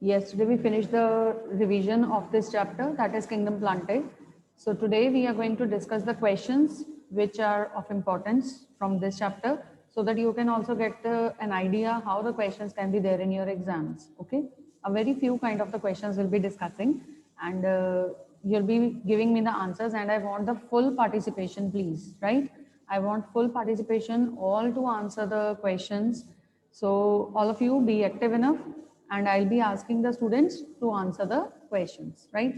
Yesterday we finished the revision of this chapter, that is Kingdom Plantae. So today we are going to discuss the questions which are of importance from this chapter, so that you can also get an idea how the questions can be there in your exams. Okay, a very few kind of the questions we'll be discussing, and you'll be giving me the answers, and I want the full participation, please, right? I want full participation, all to answer the questions. So all of you be active enough, and I'll be asking the students to answer the questions, right?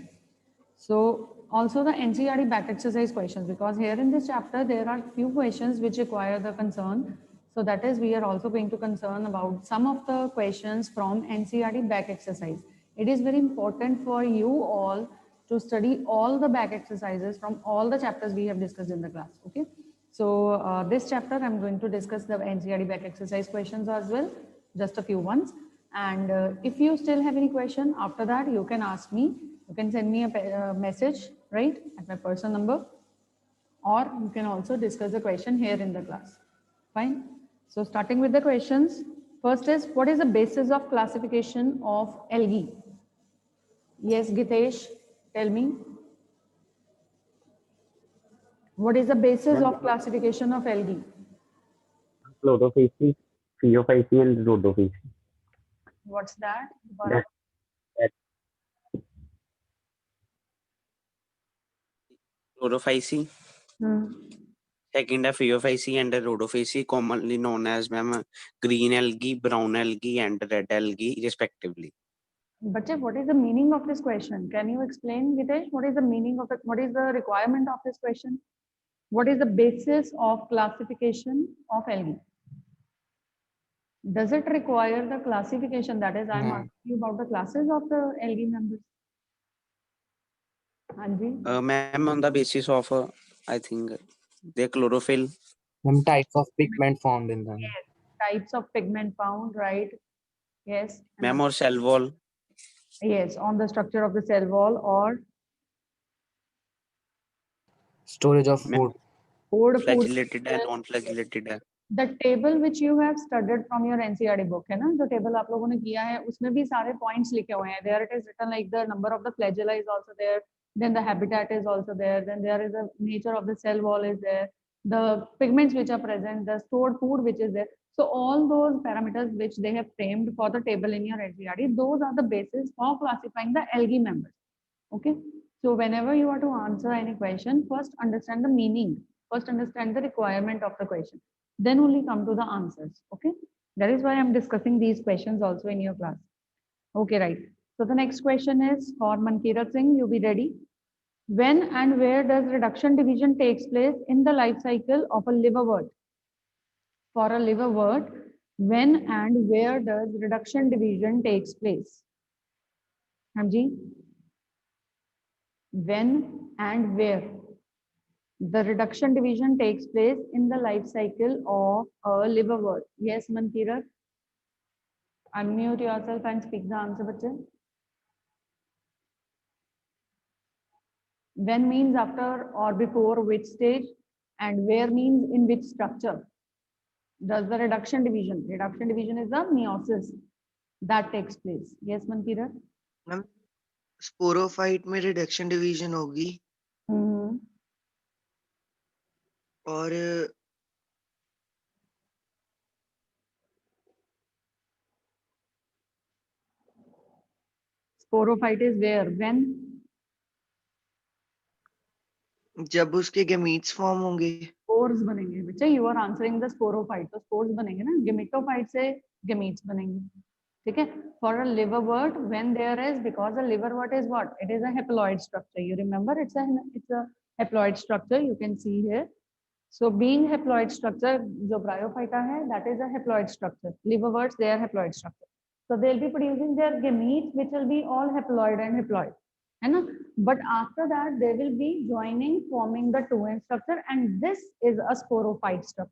So also the NCERT back exercise questions, because here in this chapter there are few questions which require the concern. So that is, we are also going to concern about some of the questions from NCERT back exercise. It is very important for you all to study all the back exercises from all the chapters we have discussed in the class. Okay. So this chapter I'm going to discuss the NCERT back exercise questions as well, just a few ones. And if you still have any question after that, you can ask me. You can send me a message, right, at my personal number, or you can also discuss the question here in the class. Fine. So starting with the questions, first is, what is the basis of classification of algae? Yes, Gitesh, tell me. What is the basis of classification of algae? Chlorophyll, Phaeophyceae, and Rhodophyceae. What's that? That, that Chlorophyceae. Second are Phaeophyceae and Rhodophyceae, commonly known as green algae, brown algae, and red algae, respectively. Bache, what is the meaning of this question? Can you explain, Gitesh? What is the meaning of it? What is the requirement of this question? What is the basis of classification of algae? Does it require the classification? That is, I'm asking you about the classes of the algae members. Anji? Ma'am, on the basis of, I think, the chlorophyll. Some types of pigment found in them. Yes. Types of pigment found, right? Yes. Ma'am, or cell wall. Yes, on the structure of the cell wall, or Storage of food. food. Flagellated and non-flagellated. The table which you have studied from your NCERT book है ना, जो table आप लोगों ने किया है, उसमें भी सारे points लिखे हुए हैं. There it is written like the number of the flagella is also there, then the habitat is also there, then there is the nature of the cell wall is there, the pigments which are present, the stored food which is there. So all those parameters which they have framed for the table in your NCERT, those are the basis for classifying the algae members. Okay. So whenever you are to answer any question, first understand the meaning, first understand the requirement of the question, then only come to the answers. Okay, that is why I'm discussing these questions also in your class. Okay, right. So the next question is for Mankirat Singh. You be ready. When and where does reduction division takes place in the life cycle of a liverwort? For a liverwort, when and where does reduction division takes place? Hamji, when and where the reduction division takes place in the life cycle of a liverwort? Yes, Mankirat. Unmute yourself and speak the answer, bache. When means after or before which stage, and where means in which structure does the reduction division? Reduction division is the meiosis that takes place. Yes, Mankirat. Ma'am sporophyte में reduction division होगी और Sporophyte is where? When? जब उसके gametes form होंगे. Spores बनेंगे बच्चे. You are answering the sporophyte, तो spores बनेंगे ना, गेमेटोफाइट से गेमीट्स बनेंगे. ठीक है. For a liverwort, when there is, because a liverwort is what? It is a haploid structure. You remember, it's a haploid structure. You can see here. So being haploid structure, जो bryophyta है, that is a haploid structure. Liverworts, they are haploid structure. So they'll be producing their gametes, which will be all haploid and haploid. है ना? But after that, they will be joining, forming the two-end structure, and this is a sporophyte structure.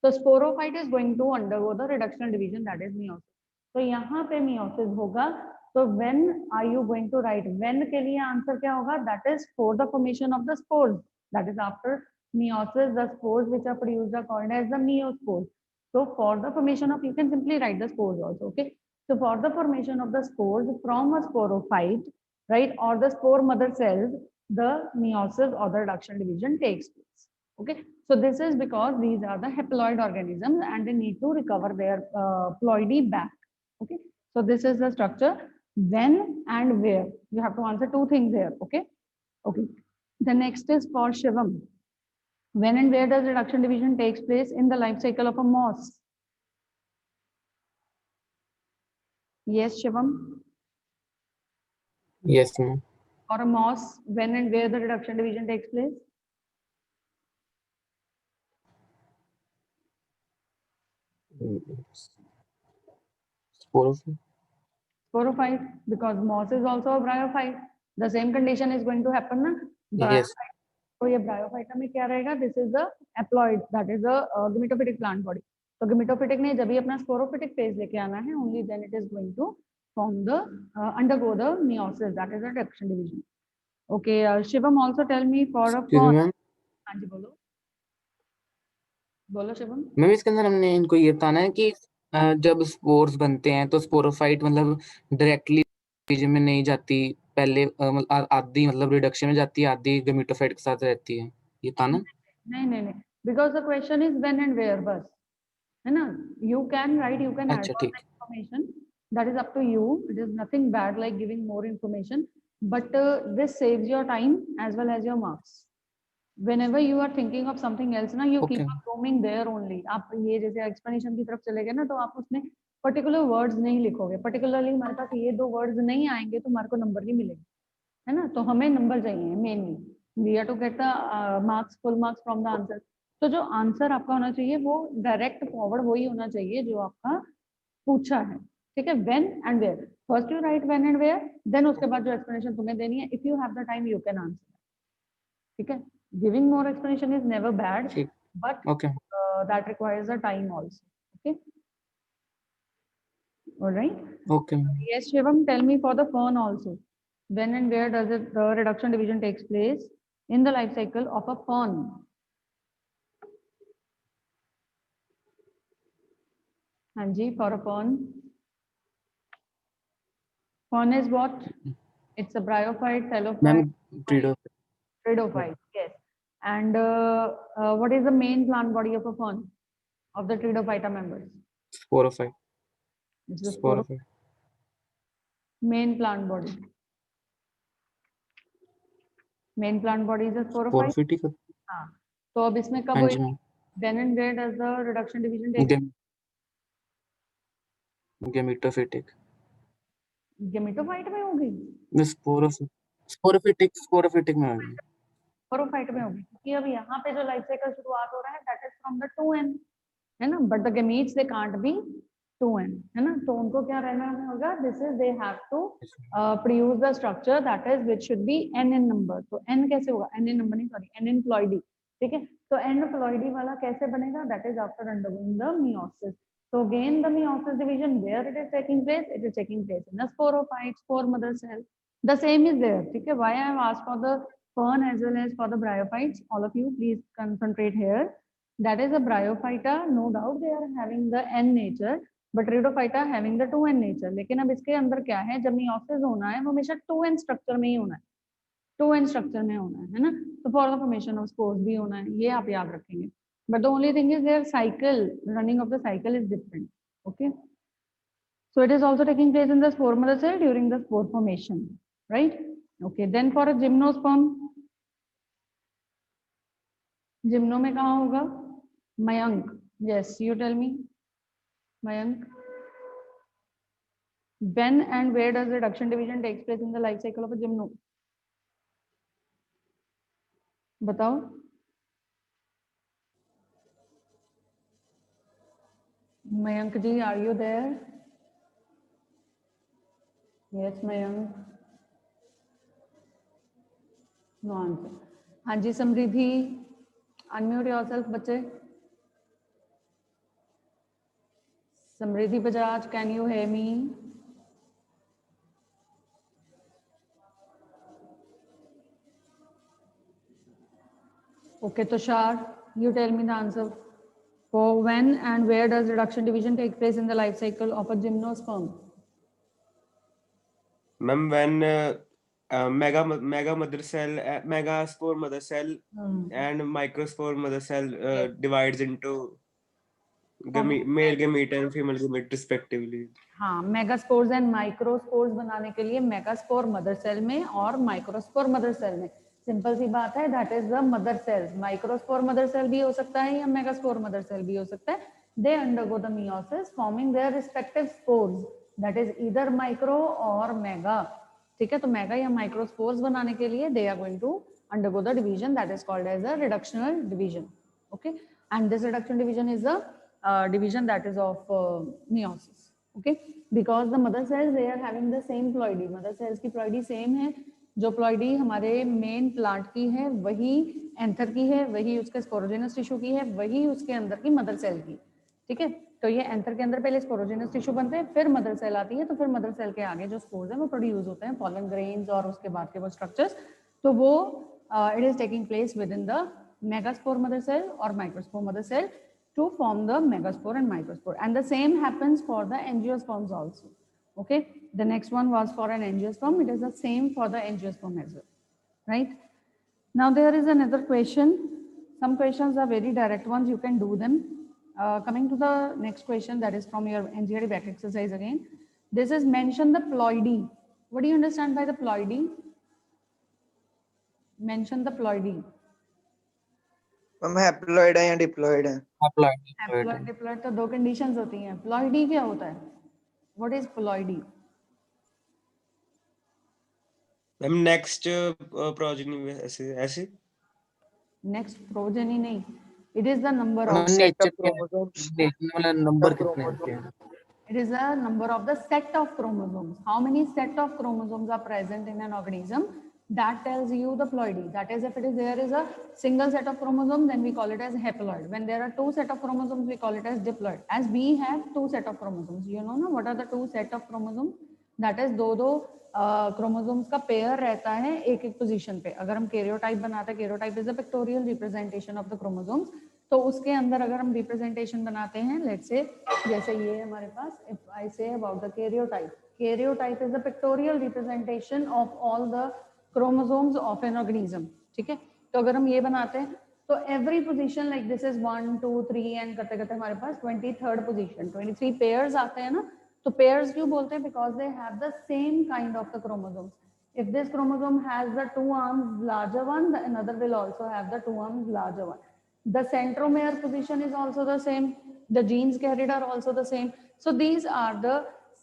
So sporophyte is going to undergo the reduction division, that is meiosis. तो यहाँ पे meiosis होगा. So when are you going to write? When के लिए answer क्या होगा? That is for the formation of the spores. That is after meiosis, the spores which are produced are called as the meiospores. So for the formation of, you can simply write the spores also. Okay. So for the formation of the spores from a sporophyte, right, or the spore mother cells, the meiosis or the reduction division takes place. Okay, so this is because these are the haploid organisms and they need to recover their ploidy back. Okay, so this is the structure. When and where, you have to answer two things here. Okay, okay. The next is for Shivam. When and where does reduction division takes place in the life cycle of a moss? Yes, Shivam. Yes, ma'am. Or a moss, when and where the reduction division takes place? Sporophyte. Sporophyte, because moss is also a bryophyte. The same condition is going to happen na? Yes. तो ये bryophyte में क्या रहेगा? This is the haploid, that is the gametophytic plant body. तो gametophytic ने जब भी अपना sporophytic phase लेके आना है, only then it is going to form the undergo the meiosis, that is the reduction division. Okay, Shivam, also tell me for a Excuse me, fawn. Ma'am. हाँ जी बोलो. बोलो शिवम. मैम इसके अंदर हमने इनको ये बताना है कि जब स्पोर्स बनते हैं तो स्पोरोफाइट मतलब डायरेक्टली डिवीजन में नहीं जाती, पहले आधी मतलब रिडक्शन में जाती है, आधी गमीटोफाइट के साथ रहती है, ये था ना? नहीं, because the question is when and where बस, है ना? You can write, you can add अच्छा, on ठीक. the information. That is up to you. It is nothing bad like giving more information, but this saves your time as well as your marks. Whenever you are thinking of something else ना, you Okay. keep on roaming there only. आप ये जैसे explanation की तरफ चले गए ना, तो आप उसमें particular words नहीं लिखोगे. Particularly हमारे पास ये दो words नहीं आएंगे तो हमारे को number नहीं मिलेंगे, है ना? तो हमें number चाहिए mainly. We have to get the marks, full marks from the answer. तो जो आंसर आपका होना चाहिए वो डायरेक्ट फॉरवर्ड वही होना चाहिए जो आपका पूछा है. ठीक है, when and where. First you write when and where, then उसके बाद जो explanation तुम्हें देनी है, if you have the time you can answer. ठीक है, giving more explanation is never bad, ठीक. but Okay. that requires a time also. Okay, all right. Okay. Yes, Shivam, tell me for the fern also. When and where does it the reduction division takes place in the life cycle of a fern? Hanji, for a fern. Fern is what? It's a bryophyte, Ma'am, thallophyte, Tridophyte. yes. And what is the main plant body of a fern of the Tridophyta members? Sporophyte. It's the Sporophyte. main plant body. Main plant body is a sporophyte. Sporophyte का. हाँ, तो अब इसमें कब हाँ जी होगी? Ma'am. When and where does the reduction division take place? Gametophytic. Gametophyte में होगी? Sporophytic में होगी. Sporophyte में होगी, क्योंकि अब यहाँ पे जो लाइफ साइकिल शुरुआत हो रहा है that is from the 2n, है ना? But the gametes they can't be 2n, है ना? तो उनको क्या रहना होगा? This is they have to produce the structure that is which should be n in number. तो n कैसे होगा? n in number नहीं, sorry, n in ploidy. ठीक है, तो n ploidy वाला कैसे बनेगा? That is after undergoing the meiosis. So again the meiosis division, where it is taking place? It is taking place in the sporophyte, spore mother cell. The same is there. ठीक है, why I have asked for the fern as well as for the bryophytes? All of you please concentrate here. That is a bryophyta, no doubt they are having the n nature, but rhodophyta having the 2n nature. लेकिन अब इसके अंदर क्या है? जब meiosis होना है वो हमेशा 2n structure में ही होना है, 2n structure में होना है ना? तो for the formation of spores भी होना है, ये आप याद रखेंगे. But the only thing is their cycle, running of the cycle is different. Okay, so it is also taking place in the spore mother cell during the spore formation, right? Okay, then for a gymnosperm, gymno में कहाँ होगा? Mayank. Yes, you tell me, Mayank. When and where does reduction division takes place in the life cycle of a gymno? बताओ. Mayank ji, are you there? Yes, Mayank. No answer. हाँ जी समृद्धि, unmute yourself बच्चे. Samriddhi Bajaj, can you hear me? Okay, Tushar, you tell me the answer. For when and where does reduction division take place in the life cycle of a gymnosperm? Ma'am when mega mother cell, megaspore mother cell and microspore mother cell Yes. divides into male gamete and female gamete respectively. हाँ, megaspores and microspores बनाने के लिए megaspore mother cell में और microspore mother cell में, simple सी बात है, that is the mother cells. Microspore mother cell भी हो सकता है या मेगास्पोर मदर सेल भी हो सकता है. They undergo the meiosis forming their respective spores, that is either micro और मेगा. ठीक है, तो मेगा या माइक्रोस्पोर्स बनाने के लिए they are going to undergo the division that is called as a reductional division. Okay, and this reduction division is the division that is of meiosis. Okay, because the mother cells they are having the same ploidy. mother cells की ploidy same है. जो ploidy हमारे main plant की है वही anther की है, वही उसके स्पोरोजेनस टिश्यू की है, वही उसके अंदर की मदर सेल की. ठीक है, तो ये एंथर के अंदर पहले स्पोरोजेनस टिश्यू बनते हैं, फिर मदर सेल आती है, तो फिर मदर सेल के आगे जो स्पोर्स हैं वो प्रोड्यूस होते हैं, पॉलन ग्रेन्स और उसके बाद के वो स्ट्रक्चर्स. तो वो it is taking place within the megaspore mother cell और microspore mother cell to form the megaspore and microspore, and the same happens for the angiosperms also. Okay, the next one was for an angiosperm. It is the same for the angiosperm as well, right? Now there is another question. Some questions are very direct ones, you can do them. Coming to the next question, that is from your NCERT back exercise again. This is mention the ploidy. What do you understand by the ploidy? Mention the ploidy. Ma'am haploid है या diploid है? Haploid diploid तो दो conditions होती हैं. Ploidy क्या होता है? What is ploidy? Ma'am next progeny ऐसे नेक्स्ट प्रोजेनी नहीं, it is the number of nature chromosomes. वाला नंबर कितने होते हैं? it is a number of the set of chromosomes. How many set of chromosomes are present in an organism? That tells you the ploidy. That is, if it is there is a single set of chromosomes, then we call it as haploid. When there are two set of chromosomes, we call it as diploid. As we have two set of chromosomes, you know ना, what are the two set of chromosomes? That is दो chromosomes का pair रहता है एक एक position पे. अगर हम karyotype बनाते हैं, karyotype is a pictorial representation of the chromosomes. तो उसके अंदर अगर हम रिप्रेजेंटेशन बनाते हैं, लेट्स से जैसे ये हमारे पास, if I say about the karyotype, karyotype is the pictorial representation of all the chromosomes of an organism. ठीक है, तो अगर हम ये बनाते हैं तो every position like this is 1 2 3 and करते करते हमारे पास 23rd position 23 pairs आते हैं ना. तो pairs क्यों बोलते हैं? because they have the same kind of the chromosomes. If this chromosome has the two arms larger one, the another will also have the two arms larger one. The centromere position is also the same. The genes carried are also the same. So these are the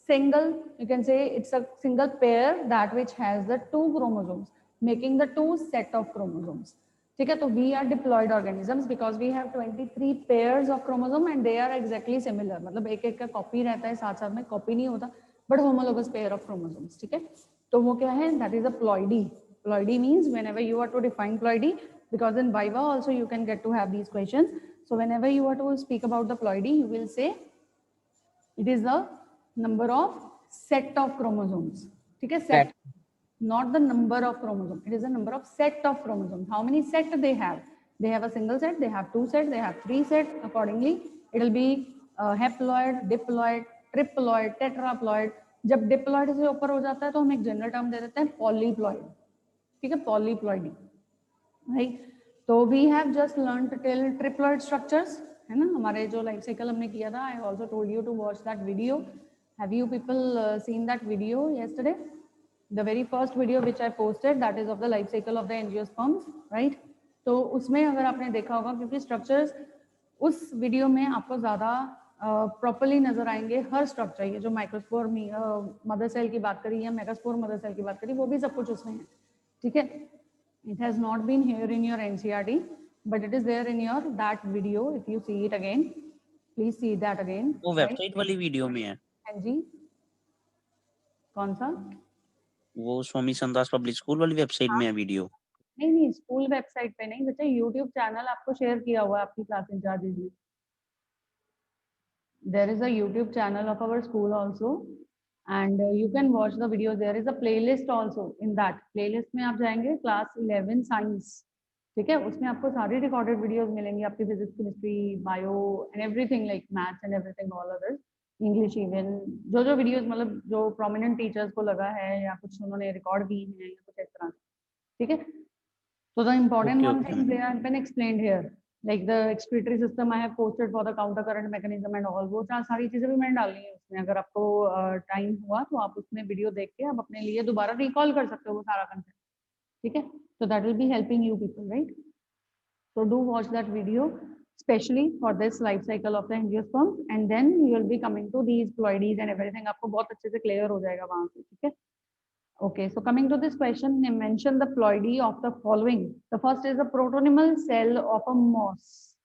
single, you can say it's a single pair that which has the two chromosomes, making the two set of chromosomes. ठीक है, तो we are diploid organisms because we have 23 pairs of chromosome and they are exactly similar. मतलब एक एक का copy रहता है, साथ साथ में कॉपी नहीं होता, but homologous pair of chromosomes. ठीक है, तो वो क्या है? That is a ploidy. Ploidy means whenever you are to define ploidy, because in Viva also you can get to have these questions. So whenever you are to speak about the ploidy, you will say it is the number of set of chromosomes. ठीक है, set, not the number of chromosomes. It is the number of set of chromosomes. How many set they have? They have a single set, they have two sets, they have three sets. Accordingly, it will be haploid, diploid, triploid, tetraploid. जब diploid से ऊपर हो जाता है तो हम एक general term दे देते हैं polyploid. ठीक है, polyploidy, right? तो we have just learned till triploid structures, है ना. हमारे जो लाइफ साइकिल हमने किया था, I also told you to watch that video. Have you people seen that video yesterday? The very first video which I posted, that is of the life cycle of the angiosperms, right? तो उसमें अगर आपने देखा होगा, क्योंकि structures उस video में आपको ज़्यादा प्रॉपरली नजर आएंगे. हर स्ट्रक्चर, ये जो माइक्रोस्पोर मदर सेल की बात करी या मेगास्पोर मदर सेल की बात करी, वो भी सब कुछ उसमें है. ठीक है, it has not been here in your NCERT, but it is there in your that video. If you see it again, please see that again. वो वेबसाइट वाली वीडियो में है. हाँ जी, कौन सा? वो स्वामी संदास पब्लिक स्कूल वाली वेबसाइट में है वीडियो. नहीं नहीं, स्कूल वेबसाइट पे नहीं बच्चा, यूट्यूब चैनल आपको शेयर किया हुआ है आपकी क्लास इंचार्ज ने. There is a YouTube channel of our school also, and you can watch the videos. There is a playlist also. In that playlist में आप जाएंगे class 11 science, ठीक है, उसमें आपको सारी recorded videos मिलेंगी, आपकी physics, chemistry, bio and everything, like maths and everything, all others. English even जो वीडियोस मतलब जो प्रोमिनेंट टीचर्स को लगा है या कुछ उन्होंने रिकॉर्ड की है या कुछ इस तरह से, ठीक है। So the important one thing they have been explained here, like the excretory system I have posted for the counter current mechanism and all, वो सारी चीजें भी मैंने डाली हैं उसमें। अगर आपको टाइम हुआ तो आप उसमें वीडियो देख के आप अपने लिए दोबारा रिकॉल कर सकते हो वो सारा कंसेप्ट, ठीक है। So that will be helping you people, right? So do watch that video, especially for this life cycle of the angiosperm, and then you will be coming to these ploidies and everything. आपको बहुत अच्छे से clear हो जाएगा वहाँ से, ठीक है। Okay, so coming to this question, mention the ploidy of the following. The first is a protonymal cell of a moss.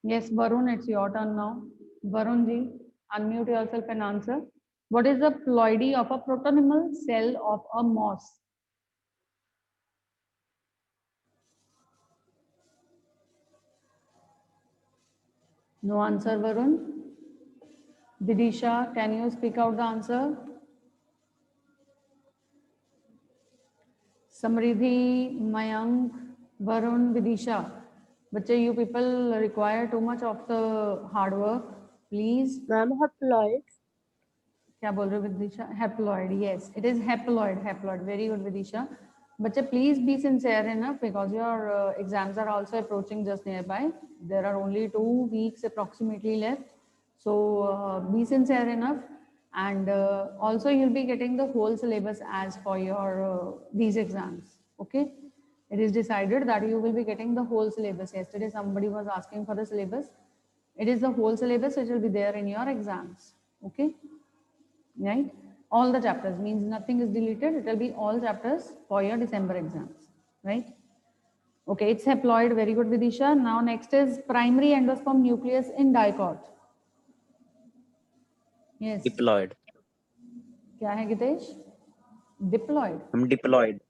Yes, Varun, it's your turn now. Varun ji, unmute yourself and answer. What is the ploidy of a protonymal cell of a moss? No answer, Varun. Didisha, can you speak out the answer? Samriddhi, Mayank, Varun, Vidisha. बच्चे, you people require too much of the hard work, please. Ma'am, haploid. क्या बोल रहे हो Vidisha? Haploid, yes, it is haploid. Haploid, very good, Vidisha. बच्चे, please be sincere enough because your exams are also approaching just nearby. There are only 2 weeks approximately left, so be sincere enough. And also you'll be getting the whole syllabus as for your these exams, okay. It is decided that you will be getting the whole syllabus. Yesterday somebody was asking for the syllabus. It is the whole syllabus which will be there in your exams, okay, right? All the chapters, means nothing is deleted. It will be all chapters for your December exams, right? Okay, it's haploid, very good, Vidisha. Now next is primary endosperm nucleus in dicot. Yes. Diploid. क्या है Gitesh? Diploid. Diploid.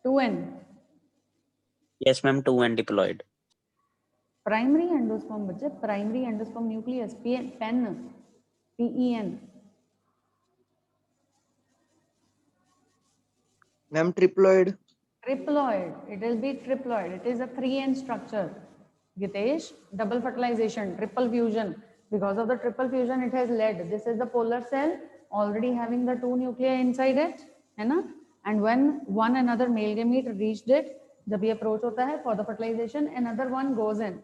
2n. Yes, ma'am. 2n diploid. Primary endosperm बच्चे, primary endosperm nucleus, pen, PEN. Ma'am, triploid. Triploid. It will be triploid. It is a 3n structure. Gitesh, double fertilization, triple fusion. Because of the triple fusion, it has led. This is the polar cell already having the 2 nuclei inside it, है ना? And when one another male gamete reached it, जब ये approach होता है for the fertilization, another one goes in,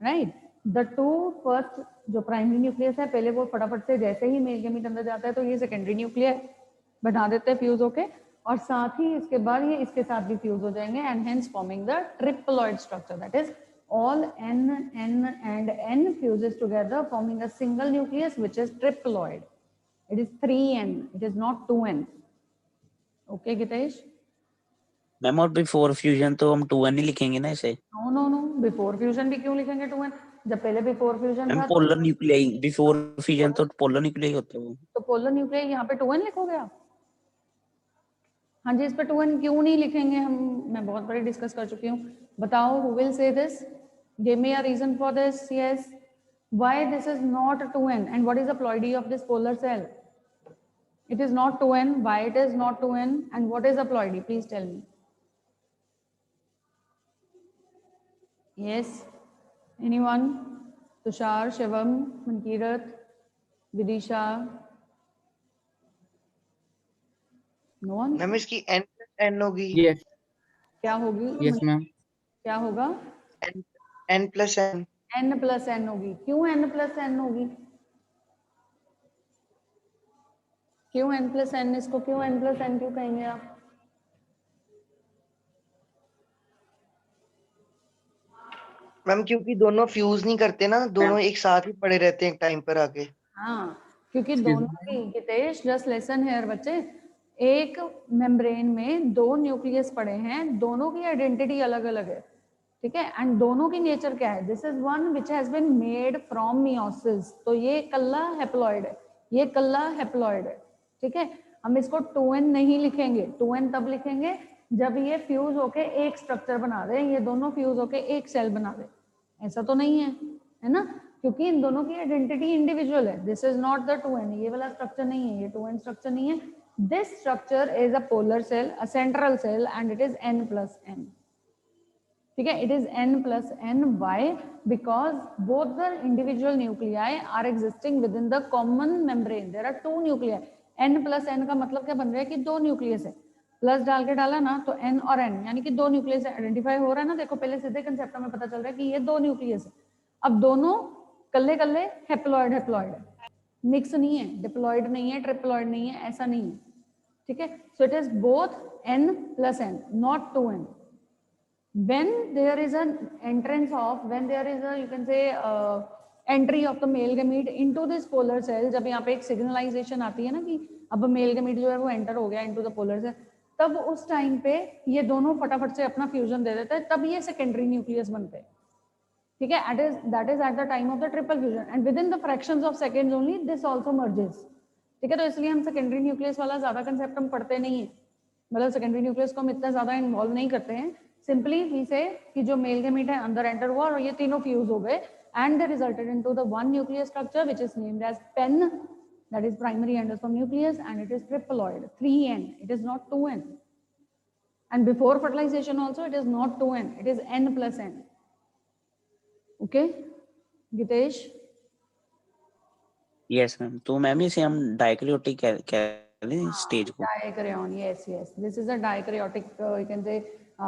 right? The 2 first जो primary nucleus है, पहले वो फटाफट से जैसे ही male gamete अंदर जाता है तो ये secondary nuclei बना देते हैं fuse होके, और साथ ही इसके बाद ये इसके साथ भी fuse हो जाएंगे, and hence forming the triploid structure, that is all n and n fuses together forming a single nucleus which is triploid. It is 3n, it is not 2n. Okay, Gitesh? Ma'am और before fusion तो हम 2n ही लिखेंगे ना इसे? No, before fusion भी क्यों लिखेंगे 2n? जब पहले बिफोर फ्यूजन था पोलर न्यूक्लियाई, बिफोर फ्यूजन तो पोलर न्यूक्लियाई होता है वो। तो पोलर न्यूक्लियाई यहाँ पे 2n लिखोगे आप? हाँ जी, इस पे 2n क्यों नहीं लिखेंगे हम? मैं बहुत बड़ी डिस्कस कर चुकी हूँ। बताओ, who will say this? Give me a reason for this. Yes. Why this is not 2n? And what is the ploidy of this polar cell? It is not 2n. Why it is not 2n? And what is the ploidy? Please tell me. Yes. Anyone? Tushar, Shivam, Mankirat, Vidisha. No one? Ma'am, इसकी n plus n होगी। Yes. क्या होगी? Yes, ma'am. क्या होगा? n plus n। n plus n होगी। क्यों n plus n होगी? क्यों n plus n? इसको क्यों n plus n क्यों कहेंगे आप? मैम, क्योंकि दोनों फ्यूज नहीं करते ना, दोनों एक साथ ही पड़े रहते हैं एक टाइम पर आके। हाँ, क्योंकि दोनों की, गितेश जस्ट लिसन हियर बच्चे, एक मेम्ब्रेन में 2 न्यूक्लियस पड़े हैं, दोनों की आइडेंटिटी अलग अलग है, ठीक है, एंड दोनों की नेचर क्या है? This is one which has been made from meiosis, तो ये कल्ला हैप्लॉइड है, ये कल्ला हैप्लॉइड है, ठीक है। हम इसको 2n नहीं लिखेंगे, 2n तब लिखेंगे जब ये फ्यूज होके एक स्ट्रक्चर बना दे, ये दोनों फ्यूज होके एक सेल बना दे। ऐसा तो नहीं है ना, क्योंकि इन दोनों की आइडेंटिटी इंडिविजुअल है। This is not the 2n, ये वाला स्ट्रक्चर नहीं है, ये 2n स्ट्रक्चर नहीं है। This structure is a polar cell, a central cell, and it is n plus n, ठीक है, it is n plus n. Why? Because both the individual nuclei are existing within the common membrane. There are two nuclei. n plus n का मतलब क्या बन रहा है कि दो न्यूक्लियस है, प्लस डाल के डाला ना तो n और n यानी कि दो न्यूक्लियस आइडेंटिफाई हो रहा है ना। देखो पहले सीधे कंसेप्ट में पता चल रहा है कि ये दो न्यूक्लियस है। अब दोनों कल्ले कल्ले हेप्लॉइड हेप्लॉइड है, मिक्स नहीं है, डिप्लॉइड नहीं है, ट्रिप्लॉइड नहीं है, ऐसा नहीं है। ठीक है, so it is both n plus n, not 2n. When there is an entrance of, when there is a, you can say entry of the male gamete into this polar cell, जब यहाँ पे एक सिग्नलाइजेशन आती है ना कि अब male gamete जो है वो एंटर हो गया इनटू द पोलर सेल, तब उस टाइम पे ये दोनों फटाफट से अपना फ्यूजन दे देते हैं, तब ये सेकेंडरी न्यूक्लियस बनते हैं। ठीक है, that is at the time of the triple fusion and within the fractions of seconds only this also merges। ठीक है, तो इसलिए हम सेकेंडरी न्यूक्लियस वाला ज्यादा कंसेप्ट हम पढ़ते नहीं है, मतलब सेकेंडरी न्यूक्लियस को हम इतना ज्यादा इन्वॉल्व नहीं करते हैं। सिंपली वी से कि जो मेल गैमीट है अंदर एंटर हुआ और ये तीनों फ्यूज हो गए and they resulted into the one nuclear structure which is named as PEN, that is primary endosperm nucleus and it is triploid 3n, it is not 2n, and before fertilization also it is not 2n, it is n plus n। Okay Gitesh? Yes ma'am, तो ma'am इसे हम dikaryotic कह रहे हैं stage को। Dikaryon, yes, yes, this is a dikaryotic, you can say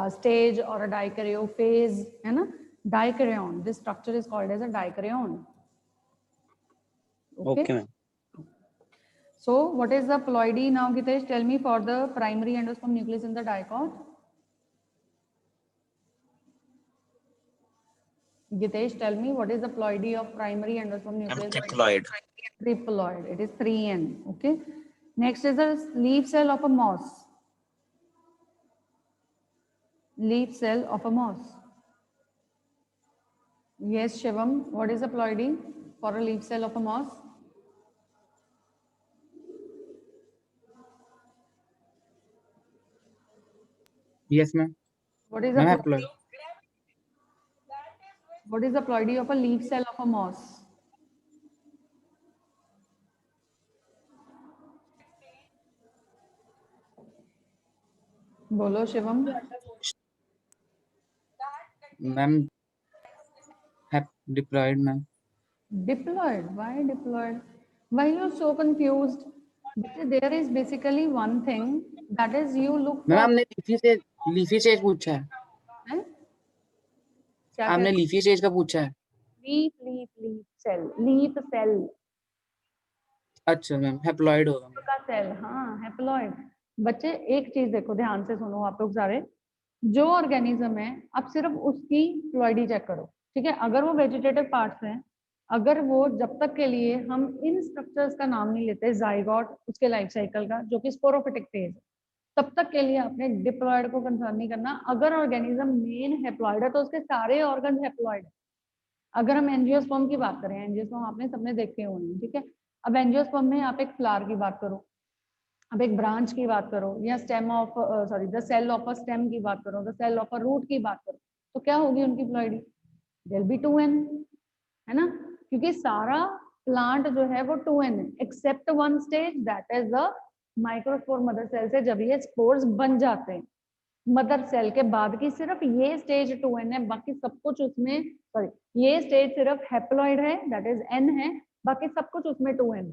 stage or a dikaryo phase, है ना? Dikaryon, this structure is called as a dikaryon। Okay ma'am। So what is the ploidy now, Gitesh? Tell me for the primary endosperm nucleus in the dicot. Gitesh, tell me what is the ploidy of primary endosperm nucleus? Triploid। Triploid, it is 3n, okay? Next is the leaf cell of a moss. Leaf cell of a moss. Yes, Shivam, what is the ploidy for a leaf cell of a moss? Yes ma'am। What is the Ma'am, ploidy? What is the ploidy of a leaf cell of a moss? बोलो Shivam. Ma'am diploid ma'am. Diploid, why diploid? Why you are so confused? There is basically one thing, that is you look ma'am for, हमने leafy stage पूछा है, हैं? क्या आपने leafy stage का पूछा है। लीफ सेल अच्छा मैम, हेप्लॉइड होगा। का सेल, हाँ हेप्लॉइड। बच्चे एक चीज देखो, ध्यान से सुनो आप लोग सारे, जो ऑर्गेनिज्म है आप सिर्फ उसकी प्लॉइडी चेक करो। ठीक है, अगर वो वेजिटेटिव पार्ट्स हैं, अगर वो जब तक के लिए हम इन स्ट्रक्चर्स का नाम नहीं लेते, जाइगोट उसके लाइफ साइकिल का जो कि स्पोरोफिटिक फेज है, तब तक के लिए आपने डिप्लॉइड को कंसर्न नहीं करना। अगर ऑर्गेनिज्म मेन हेप्लॉइड है तो उसके सारे ऑर्गन हेप्लॉइड है। अगर हम एंजियोस्पर्म की बात करें, एंजियोस्पर्म आपने सबने देखे होंगे, ठीक है। अब एंजियोस्पर्म में आप एक फ्लावर की बात करो, अब एक ब्रांच की बात करो, या stem of sorry the cell of a stem की बात करो, the cell of a root की बात करो, तो क्या होगी उनकी प्लॉइडी? देयर बी 2n, है ना, क्योंकि सारा प्लांट जो है वो 2n है, except one stage that is the microspore mother cell से जब ये स्पोर्स बन जाते हैं। मदर सेल के बाद की सिर्फ ये स्टेज 2n है, बाकी सब कुछ उसमें, सॉरी ये स्टेज सिर्फ हेप्लॉइड है, दैट इज n है, बाकी सब कुछ उसमें 2n है।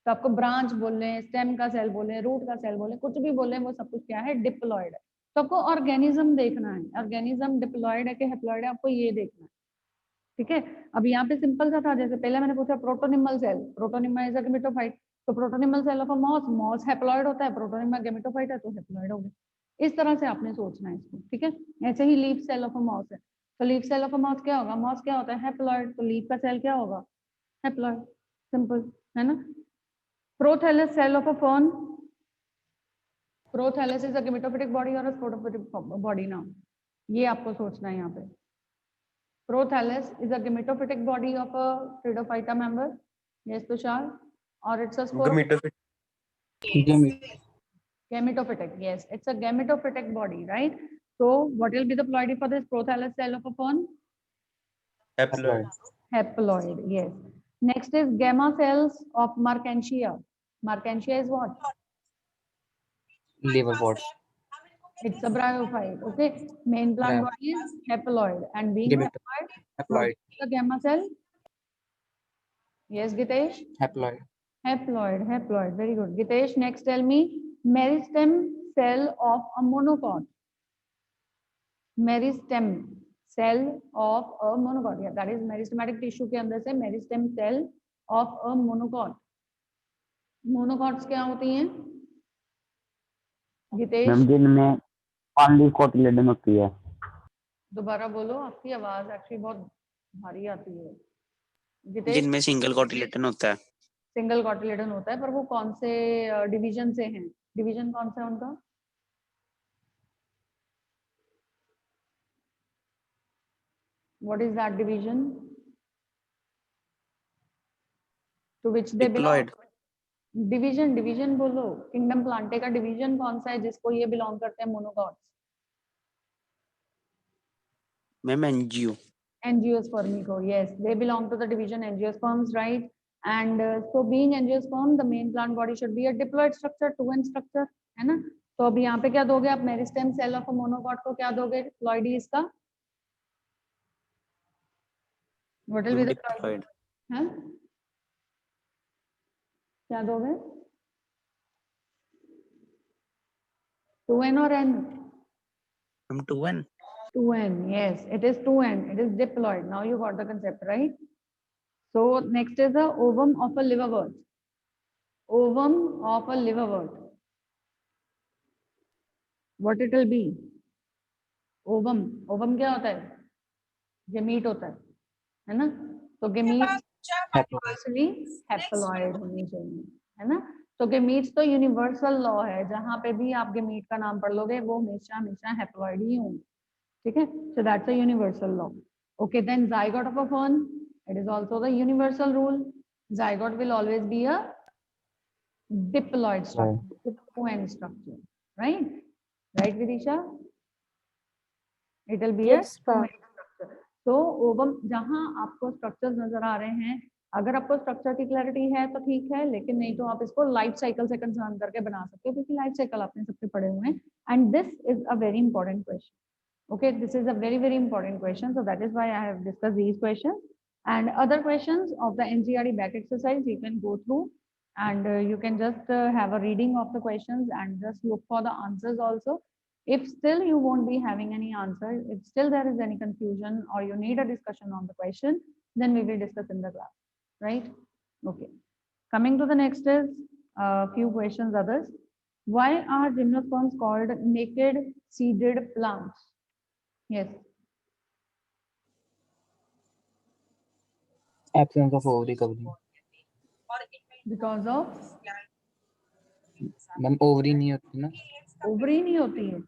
तो आपको ब्रांच बोले, स्टेम का सेल बोले, रूट का सेल बोले, कुछ भी बोले, वो सब कुछ क्या है? डिप्लॉइड है। तो आपको ऑर्गेनिज्म देखना है, ऑर्गेनिज्म डिप्लॉइड है कि हेप्लॉइड है, आपको ये देखना है। ठीक है, अब यहाँ पे सिंपल सा था, जैसे पहले मैंने पूछा protonemal cell, protonema is a gametophyte, तो protonemal cell of a moss, moss haploid होता है, प्रोटोनिमा गेमेटोफाइट है तो हेप्लॉइड हो गया। इस तरह से आपने सोचना है इसको। ठीक है, ऐसे ही leaf cell of a moss है, तो leaf cell of a moss क्या होगा? मॉस क्या होता है? हेप्लॉइड, तो लीफ का सेल क्या होगा? हेप्लॉइड, सिंपल है ना। Prothallus cell of a fern, prothallus is a gametophytic body और अ स्पोरोफिटिक बॉडी नाउ, ये आपको सोचना है यहाँ पे। Prothallus is a gametophytic body of a Pteridophyta member. Yes, Tushar? Or it's a Gametophyte. gametophytic. Yes, it's a gametophytic body, right? So, what will be the ploidy for this prothallus cell of a fern? Haploid. Haploid. Yes. Next is gamma cells of Mercantia. Mercantia is what? liver pods। It's a bryophyte. Okay. Main plant Bryo- body is haploid, and being Gamete- haploid, what haploid. is the gamma cell? Yes, Gitesh. Haploid. Haploid. Very good. Gitesh, next tell me meristem cell of a monocot. Meristem cell of a monocot. Yeah, that is meristematic tissue के अंदर से meristem cell of a monocot. Monocots क्या होती हैं? Gitesh, ma'am जिनमें पाली cotyledon होती है। दोबारा बोलो, आपकी आवाज एक्चुअली बहुत भारी आती है। गितेश, जिनमें सिंगल कॉटिलेडन होता है। सिंगल कॉटिलेडन होता है, पर वो कौन से डिवीजन से हैं? डिवीजन कौन सा है उनका? What is that division? To which they belong? Diploid. Division बोलो। किंगडम प्लांटे का डिवीजन कौन सा है जिसको ये बिलोंग करते हैं monocots? Ma'am angio. Angiospermico, yes, they belong to the division angiosperms, right? And so being angiosperm, the main plant body should be a diploid structure, 2n structure, है ना? तो अब यहाँ पे क्या दोगे आप? मेरिस्टेम सेल ऑफ मोनोकॉट को क्या दोगे? प्लॉइडी इसका? What will be the Diploid. हैं? क्या दोगे? 2n or n? Ma'am 2n. 2n, yes, it is 2n. It is diploid. Now you got the concept, right? So next is the ovum of a liverwort. Ovum of a liverwort. What it will be? Ovum. Ovum क्या होता है? Gamete होता है ना? तो gamete actually haploid होनी चाहिए, है ना? तो gametes तो यूनिवर्सल लॉ है, जहां पे भी आप gamete का नाम पढ़ लोगे वो हमेशा हमेशा haploid ही होंगे, ठीक है? So that's a universal law. Okay, then zygote of a fern, it is also the universal rule. Zygote will always be a diploid structure, with 2n structure, right? Right, Vidisha? It will be Yes, a 2n ma'am. structure. So ovum, जहां आपको structures नजर आ रहे हैं, अगर आपको structure की clarity है तो ठीक है, लेकिन नहीं तो आप इसको लाइफ साइकिल से कंसर्न करके बना सकते हो, क्योंकि लाइफ साइकिल आपने सबके पढ़े हुए हैं. And this is a very important question. Okay, this is a very, very important question. So that is why I have discussed these questions. And other questions of the NCERT back exercise, you can go through and you can just have a reading of the questions and just look for the answers also. If still you won't be having any answer, if still there is any confusion or you need a discussion on the question, then we will discuss in the class, right? Okay. Coming to the next is a few questions others. Why are gymnosperms called naked seeded plants? Yes. Absence of ovary covering. Because of ma'am ovary नहीं होती ना? ovary नहीं होती है.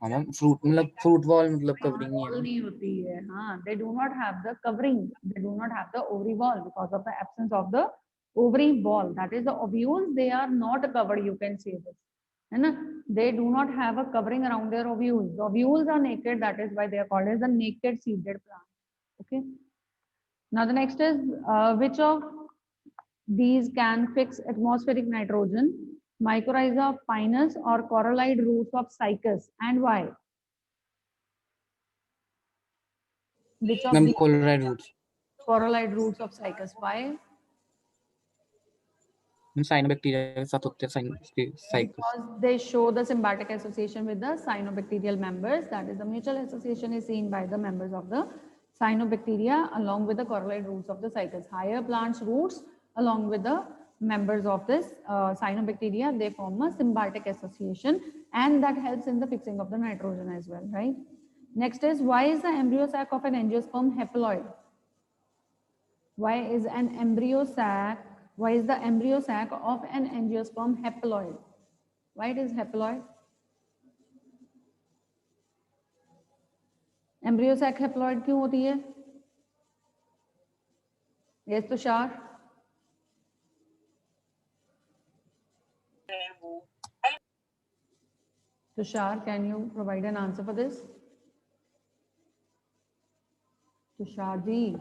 हाँ ma'am, fruit मतलब fruit wall मतलब covering नहीं है Wall ना? नहीं होती है. हाँ, they do not have the covering. They do not have the ovary wall because of the absence of the ovary wall. That is the ovules. They are not covered. You can say this. है ना? They do not have a covering around their ovules. The ovules are naked. That is why they are called as the naked seeded plant. Okay. Now the next is which of these can fix atmospheric nitrogen? Mycorrhiza of Pinus or corallide roots of Cycas, and why? Which of ma'am these coralloid roots. corallide roots of Cycas? Why? Ma'am cyanobacteria के साथ होते हैं Cycas. Because they show the symbiotic association with the cyanobacterial members. That is, the mutual association is seen by the members of the cyanobacteria along with the corallide roots of the Cycas. Higher plants' roots along with the members of this cyanobacteria, they form a symbiotic association, and that helps in the fixing of the nitrogen as well, right? Next is, why is the embryo sac of an angiosperm haploid? Why is the embryo sac of an angiosperm haploid? Why it is haploid? Embryo sac haploid क्यों होती है? Yes, Tushar. Tushar, can you provide an answer for this? Tushar ji,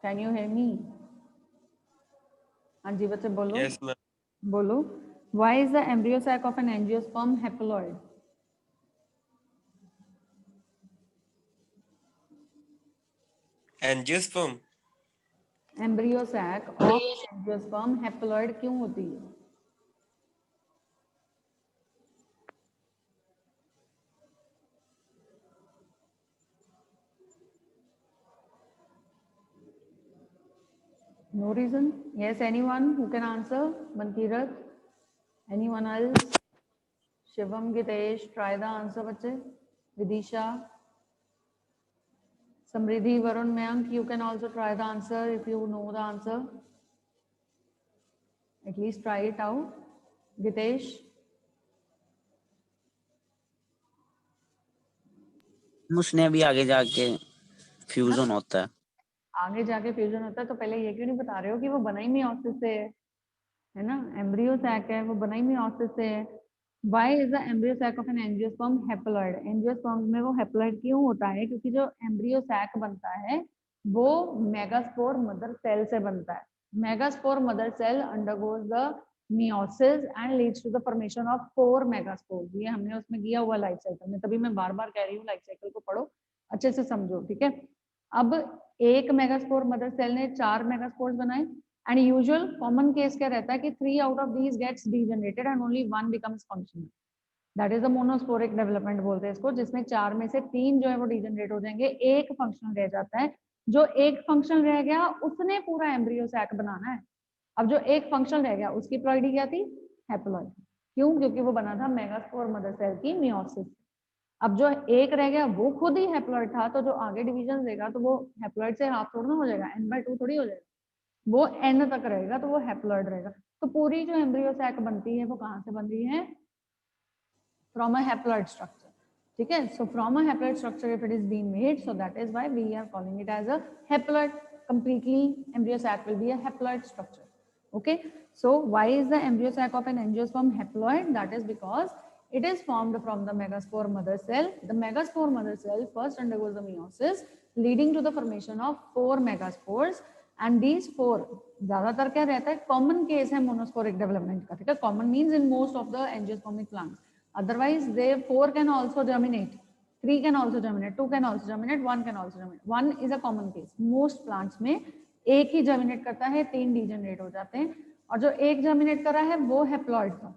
can you hear me? हाँ जी बच्चे बोलो. Yes, ma'am. बोलो. Why is the embryo sac of an angiosperm haploid? Angiosperm embryo sac of angiosperm haploid क्यों होती है? No reason. Yes, anyone who can answer? Mankirat? Anyone else? Shivam, Gitesh, try the answer, बच्चे. Vidisha, Samriddhi, Varun, Mayank, you can also try the answer if you know the answer. At least try it out. Gitesh, उसने अभी आगे जाके fusion होता है। आगे जाके fusion होता है तो पहले ये क्यों नहीं बता रहे हो कि वो बना ही मियोसिस से है ना? एम्ब्रियो सैक है, वो बना ही मियोसिस से है। Why is the embryo sac of an angiosperm haploid? Angiosperm में वो हैप्लॉइड क्यों होता है? क्योंकि जो एम्ब्रियो सैक बनता है वो मेगास्पोर मदर सेल से बनता है। Megaspore mother cell undergoes the meiosis and leads to the formation of 4 megaspores. ये हमने उसमें किया हुआ लाइफ साइकिल में, तभी मैं बार बार कह रही हूँ लाइफ साइकिल को पढ़ो, अच्छे से समझो, ठीक है? अब एक मेगास्पोर मदर सेल ने 4 मेगास्पोर्स बनाए एंड यूजुअल कॉमन केस क्या रहता है कि 3 out of these gets degenerated and only 1 becomes functional. That is the monosporic development बोलते हैं इसको, जिसमें 4 में से 3 जो है वो डीजनरेट हो जाएंगे, एक फंक्शनल रह जाता है। जो एक फंक्शनल रह गया उसने पूरा एम्ब्रियो सैक बनाना है। अब जो एक फंक्शनल रह गया उसकी प्लॉइडी क्या थी? हैप्लॉइड। क्यों? क्योंकि वो बना था मेगास्पोर मदर सेल की मियोसिस। अब जो एक रह गया वो खुद ही हैप्लॉइड था, तो जो आगे डिवीजन देगा तो वो हैप्लॉइड से हाफ थोड़ा ना हो जाएगा, n/2 थोड़ी हो जाएगा, वो n तक रहेगा, तो वो हैप्लॉइड रहेगा। तो पूरी जो एम्ब्रियो सैक बनती है वो कहाँ से बन रही है? फ्रॉम अ हैप्लॉइड स्ट्रक्चर, ठीक है? So from a haploid structure if it is being made, so that is why we are calling it as a haploid. Completely embryo sac will be a haploid structure. Okay, so why is the embryo sac of an angiosperm haploid? That is because it is formed from the megaspore mother cell. The megaspore mother cell first undergoes the meiosis, leading to the formation of 4 megaspores, and these 4 ज्यादातर क्या रहता है? Common case है monosporic development का, ठीक है? Common means in most of the angiospermic plants, otherwise they 4 can also germinate, 3 can also germinate, 2 can also germinate, 1 can also germinate. 1 is a common case. Most plants में एक ही germinate करता है, 3 degenerate हो जाते हैं, और जो एक germinate कर रहा है वो haploid था।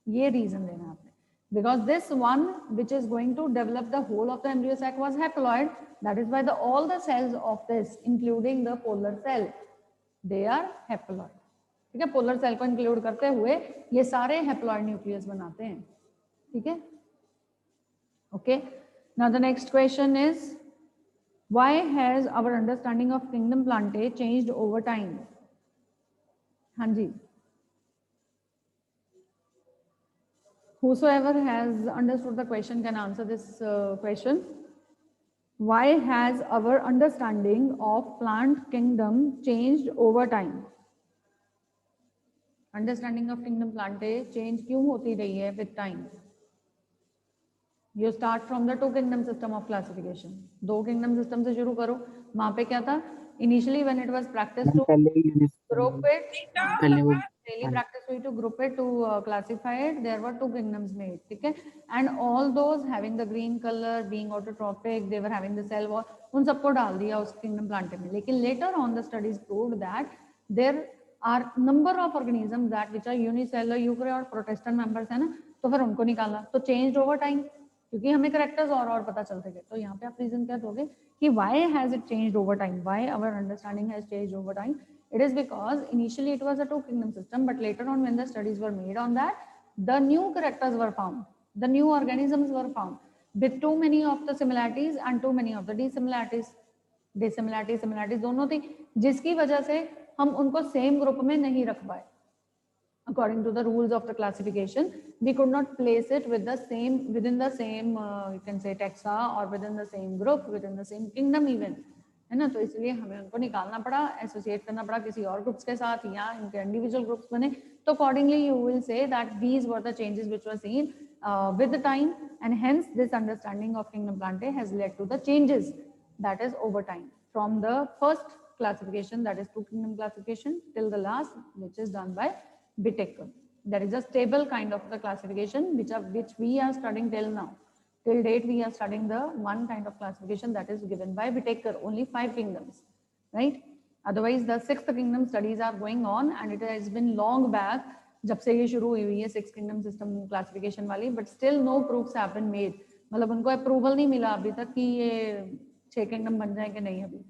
ये reason देना आपने, because this one which is going to develop the whole of the embryo sac was haploid. That is why all the cells of this, including the polar cell, they are haploid. ठीक है? Polar cell को include करते हुए ये सारे haploid nucleus बनाते हैं, ठीक है? Okay. Now the next question is, why has our understanding of kingdom plantae changed over time? Hanji. Whosoever has understood the question can answer this question. Why has our understanding of plant kingdom changed over time? Understanding of kingdom plantae change क्यों होती रही है with time? You start from the 2 kingdom system of classification. 2 kingdom system से शुरू करो। वहाँ पे क्या था? Initially when it was practiced to group it, daily practice हुई to group it, to classify it, there were 2 kingdoms made, ठीक है? And all those having the green color, being autotrophic, they were having the cell wall, उन सबको डाल दिया उस kingdom plantae में। लेकिन later on the studies proved that there are number of organisms that which are unicellular, eukaryote, protestant members है ना, तो फिर उनको निकाला, तो changed over time, क्योंकि हमें करेक्टर्स और पता चलते गए। तो यहाँ पे आप रीजन क्या दोगे कि why has it changed over time? Why our understanding has changed over time? It is because initially it was a 2 kingdom system, but later on when the studies were made on that, the new characters were found, the new organisms were found with too many of the similarities and too many of the dissimilarities. similarities दोनों थी, जिसकी वजह से हम उनको same group में नहीं रख पाए। According to the rules of the classification, we could not place it with the same, within the same you can say taxa, or within the same group, within the same kingdom even, है ना? तो इसलिए हमें उनको निकालना पड़ा, associate करना पड़ा किसी और ग्रुप्स के साथ, या इनके इंडिविजुअल ग्रुप्स बने। तो accordingly you will say that these were the changes which were seen with the time, and hence this understanding of kingdom plantae has led to the changes, that is over time, from the first classification, that is 2 kingdom classification, till the last, which is done by Whittaker. There is a stable kind of the classification which we are studying till now. Till date, we are studying the one kind of classification that is given by Whittaker, only 5 kingdoms, right? Otherwise, the 6th kingdom studies are going on, and it has been long back, जब से ये शुरू हुई हुई है 6 kingdom system classification वाली, but still no proofs have been made. मतलब उनको approval नहीं मिला अभी तक कि ये 6 kingdom बन जाए कि नहीं अभी,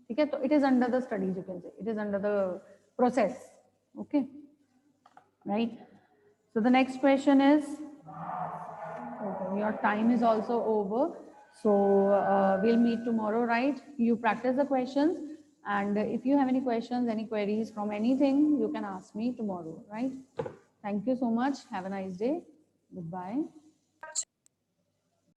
ठीक है? तो it is under the studies, you can say, it is under the process, okay, right? So the next question is, okay, your time is also over, so we'll meet tomorrow, right? You practice the questions, and if you have any questions, any queries from anything, you can ask me tomorrow, right? Thank you so much. Have a nice day. Goodbye.